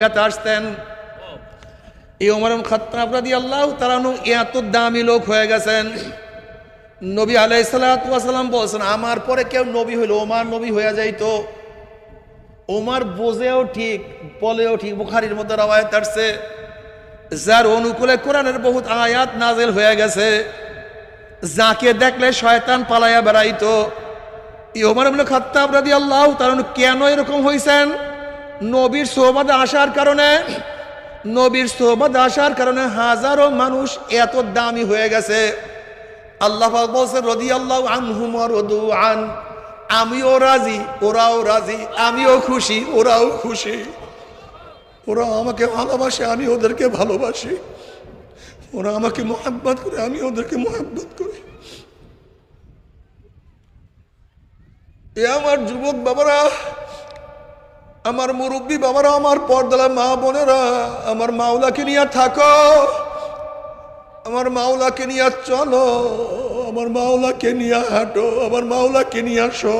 আসতেন। এই ওমর ইবনে খাত্তাব রাদিয়াল্লাহু তাআলা আনহু এত দামি লোক হয়ে গেছেন, নবী আলাইহিস সালাতু ওয়াস সালাম বলেছেন আমার পরে কেউ নবী হইল ওমর নবী হয়ে যাইতো। ওমর বোঝেও ঠিক বলেও ঠিক, বুখারীর মধ্যে রওয়ায়াত আসছে যার অনুকূলে কোরআনের বহুত আয়াত নাযিল হয়ে গেছে, যাকে দেখলে শয়তান পালায়া বেড়াইতো। এই ওমর ইবনে খাত্তাব রাদিয়াল্লাহু তাআলা আনহু কেন এরকম হইছেন? নবীর সোহবতে আসার কারণে, নবীর সোহবতে আসার কারণে হাজারো মানুষ এত দামি হয়ে গেছে। আল্লাহ পাক বলেন রাদিয়াল্লাহু আনহুম ওয়া রাদু আন, আমিও রাজি ওরাও রাজি, আমিও খুশি ওরাও খুশি। ওরা আমাকে ভালোবাসে আমি ওদেরকে ভালোবাসি, ওরা আমাকে মুহাব্বত করে আমি ওদেরকে মুহাব্বত করি। এ আমার যুবক বাবারা, আমার মুরব্বী বাবারা, আমার পর্দালা মা বোনেরা, আমার মাওলাকে নিয়ে থাকো, আমার মাওলাকে নিয়ে চলো, আমার মাওলাকে নিয়ে হাঁটো, আমার মাওলাকে নিয়ে আসো,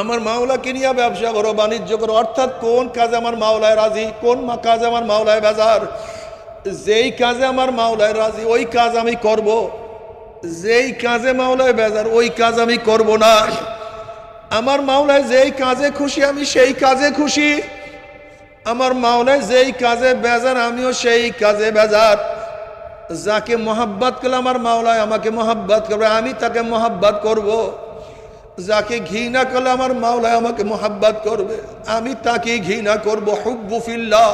আমার মাওলাকে নিয়ে ব্যবসা করো, বাণিজ্য করো। অর্থাৎ কোন কাজে আমার মাওলায় রাজি, কোন কাজে আমার মাওলায় বেজার। যেই কাজে আমার মাওলায় রাজি ওই কাজ আমি করব, যেই কাজে মাওলায় বেজার ওই কাজ আমি করব না। আমার মাওলায় যেই কাজে খুশি আমি সেই কাজে খুশি, আমার মাওলায় যেই কাজে বেজার আমিও সেই কাজে বেজার। যাকে মোহাব্বত করলে আমার মাওলায় আমাকে মোহাব্বত করবে, আমি তাকে মোহাব্বত করব। যাকে ঘৃণা করলে আমার মাওলায় আমাকে মোহাব্বত করবে, আমি তাকে ঘৃণা করব। হুব্বু ফিল্লাহ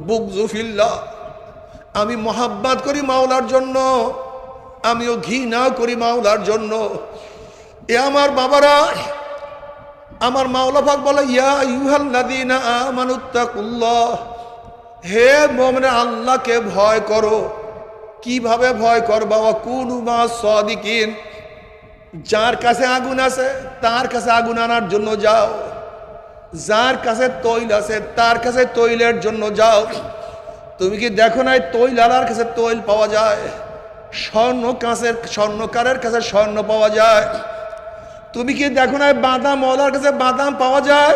বুগযু ফিল্লাহ, আমি মোহাব্বত করি মাওলার জন্য, আমিও ঘৃণা করি মাওলার জন্য। এ আমার বাবারা, আমার মাওলা পাক বলে ইয়া আইয়ুহাল্লাযীনা আমানুত্তাকুল্লাহ, হে মুমিন আল্লাহকে ভয় করো। কিভাবে ভয় করবা? ওয়া কুনু মাস সাদিকিন, যার কাছে আগুন আছে তার কাছে আগুন আনার জন্য যাও, যার কাছে তৈল আছে তার কাছে তৈলের জন্য যাও। তুমি কি দেখো নাই তৈলালার কাছে তৈল পাওয়া যায়, স্বর্ণকারের কাছে স্বর্ণ পাওয়া যায়। তুমি কি দেখো না বাদাম ওয়ালার কাছে বাদাম পাওয়া যায়?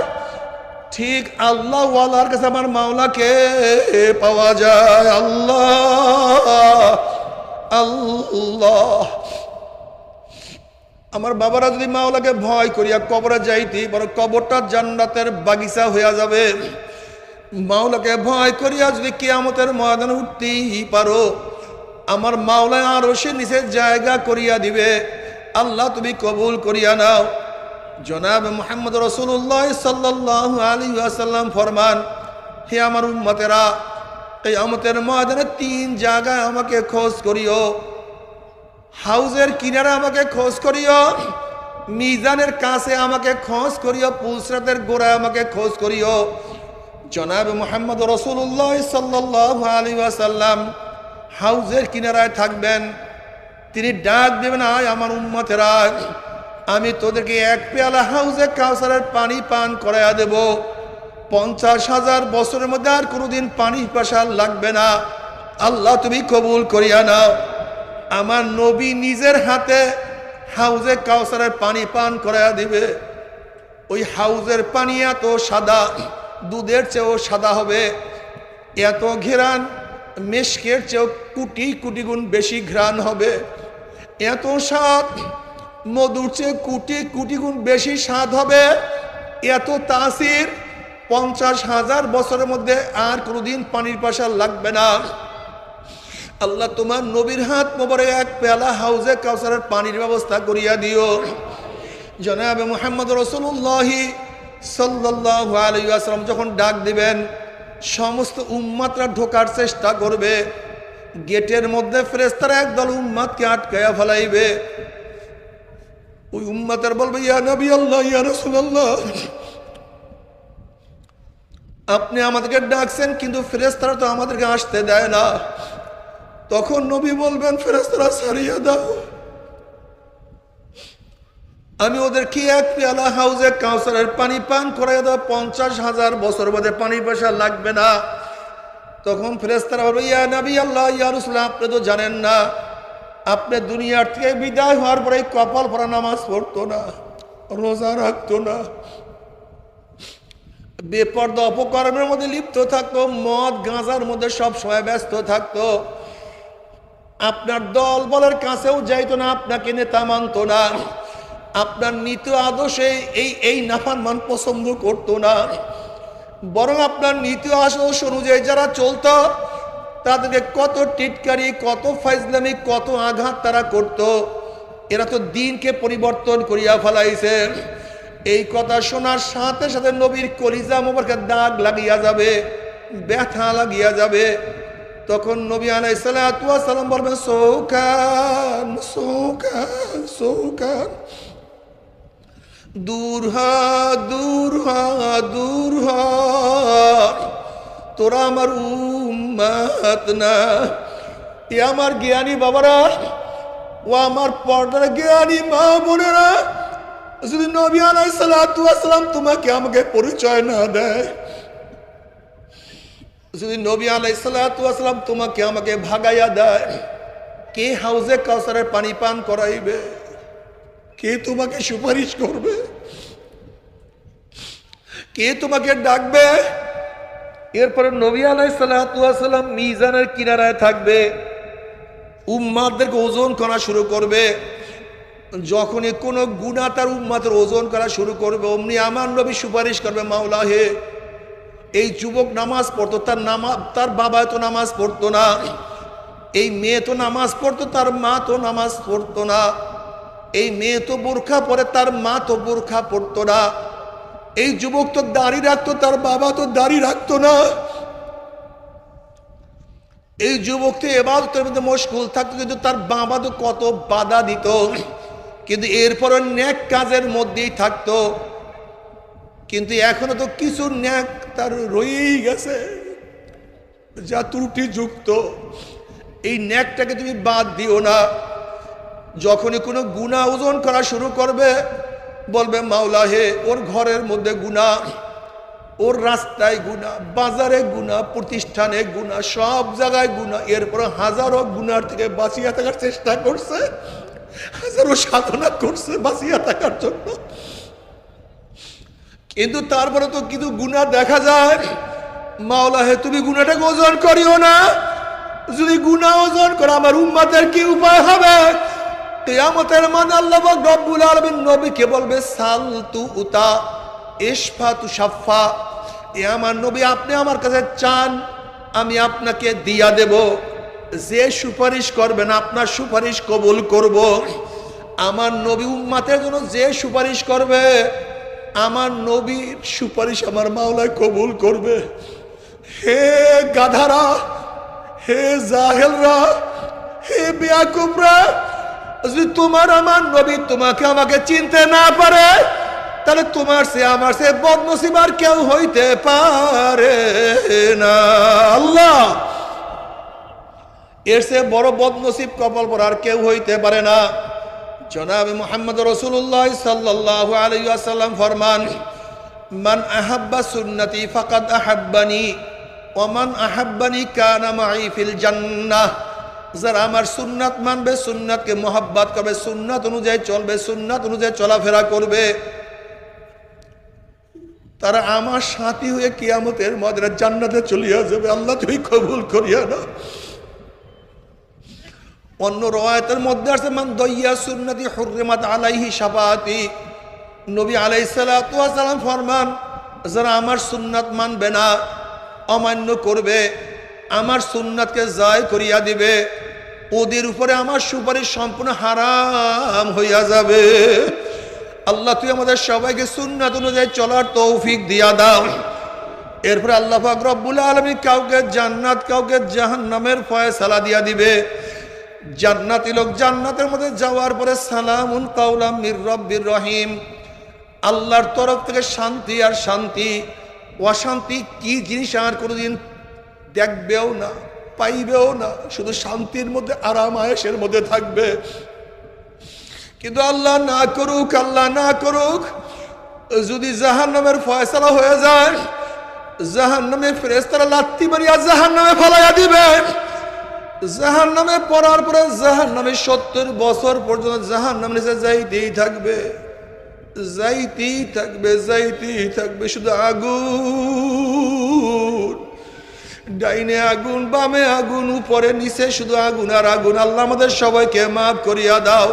ঠিক আল্লাহ ওয়ালার কাছে আমার মাওলাকে পাওয়া যায়। আল্লাহ আল্লাহ। আমার বাবারা যদি মাওলাকে ভয় করিয়া কবরে যাইতি, বড় কবরটা জান্নাতের বাগিচা হইয়া যাবে। মাওলাকে ভয় করিয়া যদি কিয়ামতের ময়দানে উঠতেই পারো, আমার মাওলায় আরো সে নিচে জায়গা করিয়া দিবে। আল্লাহ তুমি কবুল করিয়া নাও। জনাব মুহাম্মদ রাসূলুল্লাহ সাল্লাল্লাহু আলাইহি ওয়াসাল্লাম ফরমান, হে আমার উম্মতেরা, কিয়ামতের ময়দানে 3 জায়গায় আমাকে খোঁজ করিও। হাউজের কিনারে আমাকে খোঁজ করিও, মিজানের কাছে আমাকে খোঁজ করিও, পুলসরাতের গোড়ায় আমাকে খোঁজ করিও। জনাব মুহাম্মদ রাসূলুল্লাহ সাল্লাল্লাহু আলাইহি ওয়াসাল্লাম হাউজের কিনারায় থাকবেন। তিনি ডাক দেবেন, আয় আমার উম্মতেরা, আমি তোদেরকে এক পেয়ালা হাউজে কাউসারের পানি পান করাইয়া দেব। 50,000 বছরের মধ্যে আর কোনোদিন পানি পিপাসা লাগবে না। আল্লাহ তুমি কবুল করিয়া নাও। আমার নবী নিজের হাতে হাউজে কাউসারের পানি পান করাইয়া দিবে। ওই হাউজের পানি এত সাদা, দুধের চেয়েও সাদা হবে। এত ঘেরান, মেশকের চেয়েও কোটি কোটি গুণ বেশি ঘ্রাণ হবে। এত স্বাদ, মধুর চেয়ে কোটি কোটি গুণ বেশি স্বাদ হবে। এত তাসির, 50,000 বছরের মধ্যে আর কোনোদিন পানির পিপাসা লাগবে না। আল্লাহ তোমার নবীর হাত মোবারকে এক পেয়ালা হাউজে কাউসারের পানির ব্যবস্থা করিয়া দিও। জনাবে মুহাম্মদ রাসূলুল্লাহ সাল্লাল্লাহু আলাইহি ওয়াসাল্লাম যখন ডাক দিবেন, সমস্ত উম্মতরা ঢোকার চেষ্টা করবে। গেটের মধ্যে ফেরেশতারা একদল উম্মতকে আটকায়া ফেলাইবে। ওই উম্মতের বলবে, ইয়া নবী আল্লাহ, ইয়া রাসূলুল্লাহ, আপনি আমাদেরকে ডাকছেন কিন্তু ফেরেশতারা তো আমাদেরকে আসতে দেয় না। তখন নবী বলবেন, ফেরেশতারা ছাড়িয়ে দাও, আমি ওদেরকে এক পেয়ালা হাউজে কাউসারের পানি পান করাইয়া দাও, 50,000 বছর বাদে পানি পয়সা লাগবে না। তখন ফেরেশতারা বলবে, ইয়া নবী আল্লাহ, ইয়া রাসূলুল্লাহ, আপনি তো জানেন না, আপনি দুনিয়ার থেকে বিদায় হওয়ার পরে কপাল পরা নামাজ পড়তো না, রোজা রাখতো না, বেপরদা অপকর্মের মধ্যে লিপ্ত থাকতো, মদ গাঁজার মধ্যে সব সময় ব্যস্ত থাকতো, আপনার দল বলের কাছেও যাইতো না, আপনাকে নেতা মানতো না, আপনার নীতি আদর্শে এই নাফরমান পছন্দ করতো না, বরং আপনার নীতি আদর্শ অনুযায়ী যারা চলতো তাদেরকে কত টিটকারি, কত ফাইজলামি, কত আঘাত তারা করত। এরা তো দিনকে পরিবর্তন করিয়া ফেলাইছে। এই কথা শোনার সাথে সাথে নবীর কলিজা মোবারকে দাগ লাগিয়া যাবে, ব্যথা লাগিয়া যাবে। তখন নবী আলাইহিস সালাতু ওয়াস সালাম বলবেন, সৌকান সৌকান সৌকান, দূর হ দূর হ দূর হ, তোরা আমার উম্মত না। এ আমার জ্ঞানী বাবারা, ও আমার পর্দার জ্ঞানী মা বোনেরা, যদি নবী আলাইহিস সালাতু ওয়াস সালাম তোমাকে আমাকে পরিচয় না দেয়, যদি নবী আলাইহিস সালাতু ওয়াস সালাম তোমাকে আমাকে ভাগাইয়া দেয়, কে হাউজে কাউসারের পানি পান করাইবে? কে তোমাকে সুপারিশ করবে? কে তোমাকে ডাকবে? এরপরে নবী আলাইহিস সালাতু ওয়াস সালাম মিজানের কিনারায় থাকবে, উম্মাতদেরকে ওজন করা শুরু করবে। যখনই কোনো গুনাহ তার উম্মাতের ওজন করা শুরু করবে, অমনি আমার নবী সুপারিশ করবে, মাওলা হে, এই যুবক নামাজ পড়তো, তার বাবা তো নামাজ পড়তো না, এই মেয়ে তো নামাজ পড়তো, তার মা তো নামাজ পড়তো না, এই মেয়ে তো বোরখা পরে, তার মা তো বোরখা পড়তো না, এই যুবক তো দাড়ি রাখতো, তার বাবা তো দাড়ি রাখতো না, এই যুবক তো ইবাদতের মধ্যে মশগুল থাকতো, কিন্তু তার বাবা তো কত বাধা দিত, কিন্তু এরপরও নেক কাজের মধ্যেই থাকতো। কিন্তু এখনো তো কিছু নেক তার রয়েই গেছে, যা ত্রুটিযুক্ত। এই নেকটাকে তুমি বাদ দিও না। যখনই কোনো গুনাহ ওজন করা শুরু করবে, বলবে, মাওলা হে, ওর ঘরের মধ্যে গুনাহ, ওর রাস্তায় গুনাহ, বাজারে গুনাহ, প্রতিষ্ঠানে গুনাহ, সব জায়গায় গুনাহ। এরপর হাজারো গুনার থেকে বাঁচিয়ে থাকার চেষ্টা করছে, হাজারো সাধনা করছে বাঁচিয়ে থাকার জন্য, কিন্তু তারপরে তো কিছু গুনাহ দেখা যায়। মাওলা হে, তুমি গুনাহটাকে ওজন করিও না। যদি গুনাহ ওজন করে আমার উম্মতের কি উপায় হবে? কিয়ামতের মাঠে আল্লাহ পাক রব্বুল আলামিন নবীকে বলবে, সালতু উতা ইশফাতু শাফা, এ আমার নবী, আপনি আমার কাছে চান, আমি আপনাকে দিয়া দেব। যে সুপারিশ করবেন আপনার সুপারিশ কবুল করব। আমার নবী উম্মতের জন্য যে সুপারিশ করবে, আমার নবীর সুপারিশ আমার মাওলা কবুল করবে। হে গাধারা, হে জাহেলরা, হে বেয়াকুবরা, যদি তোমার আমার নবী তোমাকে আমাকে চিনতে না পারে, তাহলে তোমার সে আমার সে বদনসিব আর কেউ হইতে পারে না। আল্লাহ, এর সে বড় বদনসিব কপাল পর আর কেউ হইতে পারে না। জনাবে মুহাম্মদ রাসূলুল্লাহ সাল্লাল্লাহু আলাইহি ওয়াসাল্লাম ফরমান, মান আহাব্বা সুন্নতি ফাকাদ আহাব্বানি ওয়া মান আহাব্বানি কানা মাই ফিল জান্নাহ। যারা আমার সুন্নাত মানবে, সুন্নাতকে মোহাব্বত করবে, সুন্নাত অনুযায়ী চলবে, সুন্নাত অনুযায়ী চলাফেরা করবে, তারা আমার সাথী হয়ে কিয়ামতের ময়দানে জান্নাতে চলিয়া যাবে। আল্লাহ তুমি কবুল করিয়া না। অন্য রওয়ায়াতের মধ্যে আছে, মান দাইয়া সুন্নতি হুররিমাত আলাইহি শাফাআতি। নবী আলাইহিস সালাতু ওয়াস সালাম ফরমান, যারা আমার সুন্নাত মানবে না, অমান্য করবে, আমার সুন্নাতকে জায় করিয়া দিবে, ওদের উপরে আমার সুপারিশ সম্পূর্ণ হারাম হইয়া যাবে। আল্লাহ তুই আমাদের সবাইকে সুন্নাত অনুযায়ী চলার তৌফিক দিয়া দাও। এরপরে আল্লাহ পাক রব্বুল আলামিন কাউকে জান্নাত, কাউকে জাহান্নামের ফয়সালা দিয়া দিবে। জান্নাতি লোক জান্নাতের মধ্যে যাওয়ার পরে, সালামুন কাওলাম মির রব্বির রহিম, আল্লাহর তরফ থেকে শান্তি আর শান্তি। অশান্তি কি জিনিস আর কোনোদিন দেখবেও না, পাইবেও না, শুধু শান্তির মধ্যে আরাম আয়েশের মধ্যে থাকবে। কিন্তু আল্লাহ না করুক, আল্লাহ না করুক, যদি জাহান্নামের ফয়সালা হয়ে যায়, জাহান্নামে ফেরেশতারা লাত্তি মারিয়া জাহান্নামে ফেলাইয়া দিবে। জাহান্নামে পড়ার পরে জাহান্নামে 70 বছর পর্যন্ত জাহান্নামের নিচে যাইতেই থাকবে। যাইতেই থাকবে শুধু আগুন, ডাইনে আগুন, বামে আগুন, উপরে নিচে শুধু আগুন আর আগুন। আল্লাহ আমাদের সবাইকে মাফ করিয়া দাও।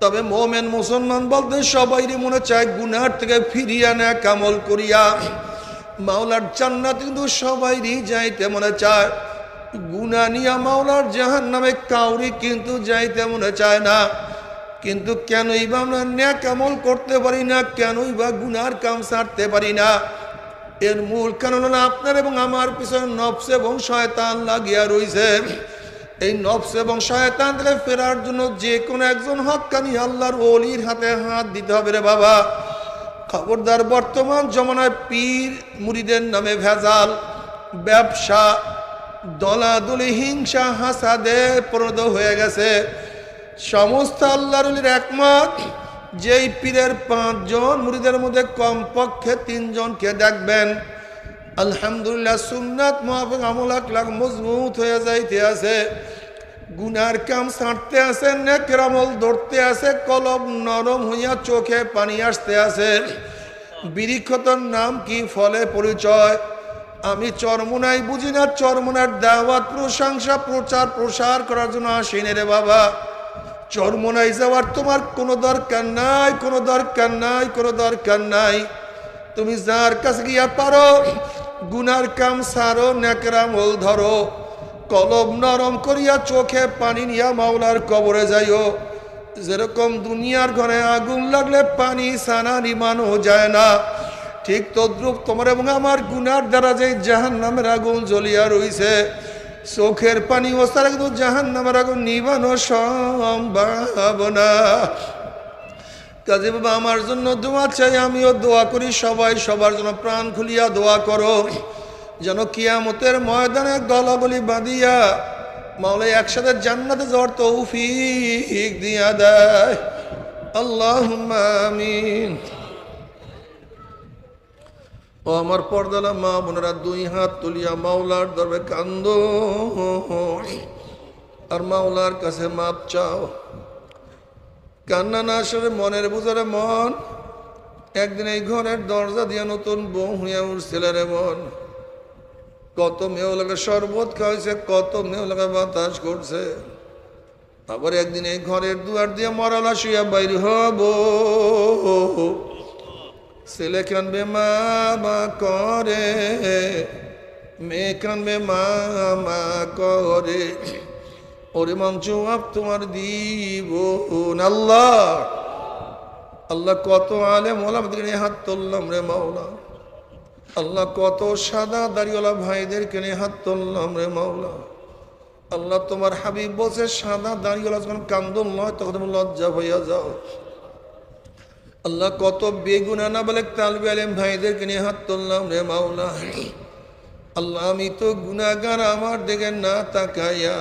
তবে মোমেন মুসলমান বলতে সবাইরই মনে চায় গুনার থেকে ফিরিয়া নেক আমল করিয়া মাওলার জান্নাত কিন্তু সবাইরই যাইতে মনে চায়। গুনাহ নিয়া মাওলার জাহান্নামে কাউরি কিন্তু যাইতে মনে চায় না। কিন্তু কেনই বা আমরা নেক আমল করতে পারি না, কেনই বা গুনার কাম ছাড়তে পারি না? এর মূল কারণ হলো আপনার এবং আমার পিছনে নফস এবং শয়তান লাগিয়া রইছে। এই নফস এবং শয়তান থেকে ফেরার জন্য যে কোনো একজন হক্কানি আল্লাহর ওলির হাতে হাত দিতে হবে রে বাবা। খবরদার, বর্তমান জমানায় পীর মুরিদের নামে ভেজাল, ব্যবসা, দলাদলি, হিংসা, হাসাদে পরিণত হয়ে গেছে। সমস্ত আল্লাহর ওলির একমত, যেই পীরের 5 জন মুরিদের মধ্যে কমপক্ষে 3 জনকে দেখবেন আলহামদুলিল্লাহ সুন্নাত মুআফিক আমল আকলাক মজবুত হয়ে যাইতে আছে, গুনার কাম ছাড়তে আছে, নেকের আমল ধরতে আছে, কলব নরম হইয়া চোখে পানি আসতে আছে। বৃক্ষতর নাম কি, ফলে পরিচয়। আমি চরমোনাই বুঝি না, চরমোনার দাওয়াত, প্রশংসা, প্রচার প্রসার করার জন্য আসিনি রে বাবা। চরমোনাই যাওয়ার তোমার কোনো দরকার নাই, কোনো দরকার নাই, কোনো দরকার নাই। তুমি যার কাছে গিয়া পারো গুনার কাম সারো, নেকের আমল ধরো, কলব নরম করিয়া চোখে পানি নিয়া মাওলার কবরে যাইও। যেরকম দুনিয়ার ঘরে আগুন লাগলে পানি সানা নিমানো যায় না, ঠিক তদ্রুপ তোমার এবং আমার গুনার দ্বারা যে জাহান্নামের আগুন জ্বলিয়া রইছে, চোখের পানি ওসারা কিন্তু জাহান্নামের আগুন নিবানো সম্ভব না। কাজে বাবা আমার জন্য দোয়া চাই, আমিও দোয়া করি, সবাই সবার জন্য প্রাণ খুলিয়া দোয়া করো, যেন কিয়ামতের ময়দানে গলাগলি বাঁধিয়া মাওলা একসাথে জান্নাতে যাওয়ার তৌফিক দিয়া দেয়। আল্লাহুম্মা আমিন। ও আমার পর্দালা মা বোনেরা, 2 হাত তুলিয়া মাওলার দরবারে কান্দো আর মাওলার কাছে মাপ চাও। কান্না না আসলে মনের বুঝারে মন। একদিন এই ঘরের দরজা দিয়া নতুন বউ হইয়া উঠছিল রে মন। কত মেয়েও লাগে শরবত খাওয়াইছে, কত মেয়েও লাগে বাতাস করছে। আবার একদিন এই ঘরের দুয়ার দিয়ে মরালা শুয়া বাইর হব। ছেলে কানবে মা করে, মেয়ে কানবে মা করে, ওরে মন জবাব তোমার দিব আল্লাহ। আল্লাহ কত আলেম ওলামাদের নিয়ে হাত তুললাম রে মাওলা। আল্লাহ কত সাদা দাড়িওয়ালা ভাইদেরকে নিয়ে হাত তুললাম রে মাওলা। আল্লাহ তোমার হাবিব বলছে সাদা দাড়িওয়ালা যখন কান্দন নয় তখন তুমি লজ্জা হইয়া যাও। আল্লাহ কত বেগুনা না বলে তালবে আলেম ভাইদেরকে নিয়ে হাত তুললাম রে মাওলা। আল্লাহ আমি তো গুনাহগার, আমার দিকে না তাকাইয়া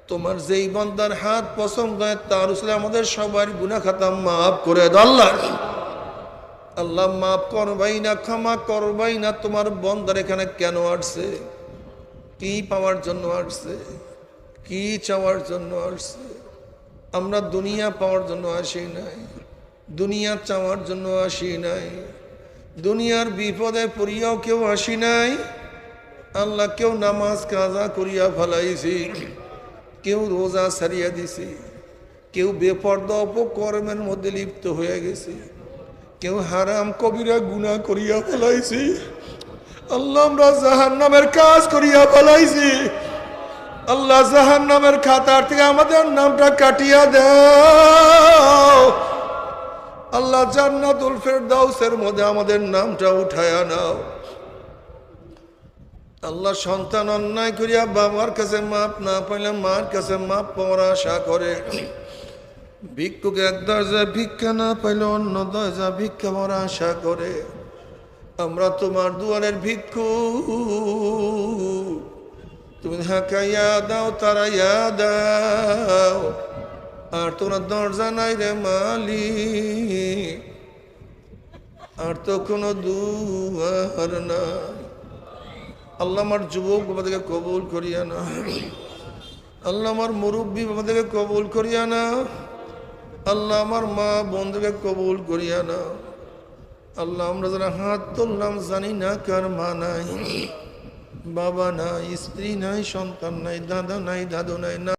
তোমার যেই বান্দার হাত পছন্দ হয় তার উপরে আমাদের সবার গুনাহ খাতা মাফ করে দাও আল্লাহ। আল্লাহ মাফ করবাই না, ক্ষমা করবাই না। তোমার বান্দার এখানে কেন আসছে, কি পাওয়ার জন্য আসছে, কি চাওয়ার জন্য আসছে? আমরা দুনিয়া পাওয়ার জন্য আসি নাই, দুনিয়া চাওয়ার জন্য আসি নাই, দুনিয়ার বিপদে পড়িয়াও কেউ আসি নাই। আল্লাহ কেউ নামাজ কাজা করিয়া ফেলাইছি, কেউ রোজা ছাড়িয়া দিছি, কেউ বেপরদা অপকর্মের মধ্যে লিপ্ত হয়ে গেছে, কেউ হারাম কবিরা গুনাহ করিয়া ফেলাইছি। আল্লাহ আমরা জাহান্নামের কাজ করিয়া ফেলাইছি। আল্লাহ জাহান্নামের খাতার থেকে আমাদের নামটা কাটিয়া দাও। আল্লাহ জান্নাতুল ফেরদাউসের মধ্যে আমাদের নামটা উঠায়া নাও। আল্লাহ সন্তান অন্যায় করিয়া বাবার কাছে মাপ না পাইলে মার কাছে মাপ পাওয়ার আশা করে, ভিক্ষুক এক দরজা ভিক্ষা না পাইলে অন্য দরজা ভিক্ষা পাওয়ার আশা করে। আমরা তোমার দুয়ারের ভিক্ষু, তুমি হাঁকাইয়া দাও, তারাইয়া দাও, আর তোমার দরজা নাই রে মালিক, আর তো কোনো দুয়ার না। আল্লাহ আমার যুবক বাবাদেরকে কবুল করিয়া না, আল্লাহ আমার মুরব্বী বাবাদেরকে কবুল করিয়া না। আল্লাহ আমার মা বন্ধুকে কবুল করিয়া না। আল্লাহ আমরা যারা হাত তুললাম জানি না কার মা নাই, বাবা নাই, স্ত্রী নাই, সন্তান নাই, দাদা নাই, দাদু নাই, না